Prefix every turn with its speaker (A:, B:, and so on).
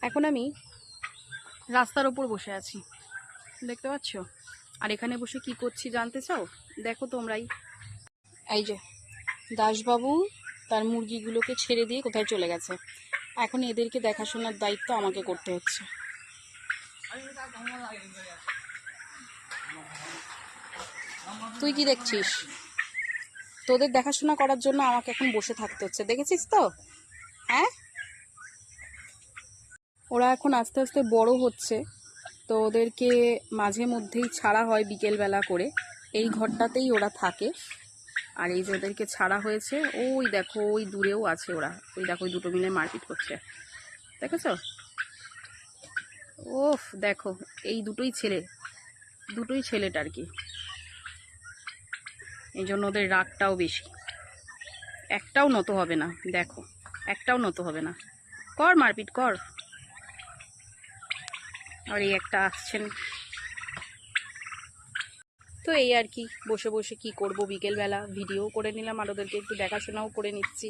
A: এখন আমি রাস্তার ওপর বসে আছি, দেখতে পাচ্ছ? আর এখানে বসে কি করছি জানতে চাও? দেখো তোমরাই। এই যে দাসবাবু তার মুরগিগুলোকে ছেড়ে দিয়ে কোথায় চলে গেছে। এখন এদেরকে দেখাশোনার দায়িত্ব আমাকে করতে হচ্ছে। তুই কি দেখছিস? তোদের দেখাশোনা করার জন্য আমাকে এখন বসে থাকতে হচ্ছে, দেখেছিস তো? হ্যাঁ, ওরা এখন আস্তে আস্তে বড় হচ্ছে, তো ওদেরকে মাঝে মধ্যেই ছাড়া হয় বিকেলবেলা করে। এই ঘরটাতেই ওরা থাকে। আর এই যে ওদেরকে ছাড়া হয়েছে, ওই দেখো ওই দূরেও আছে ওরা, ওই দেখো ওই দুটো মিলে মারপিট করছে, দেখেছো? ওফ, দেখো এই দুটোই ছেলেটা আর কি, এই জন্য ওদের রাগটাও বেশি। একটাও নত হবে না, দেখো একটাও নত হবে না। কর মারপিট কর। আর এই একটা আসছেন। তো এই আর কি, বসে বসে কি করব, বিকেলবেলা ভিডিও করে নিলাম আর ওদেরকে একটু দেখাশোনাও করে নিচ্ছি।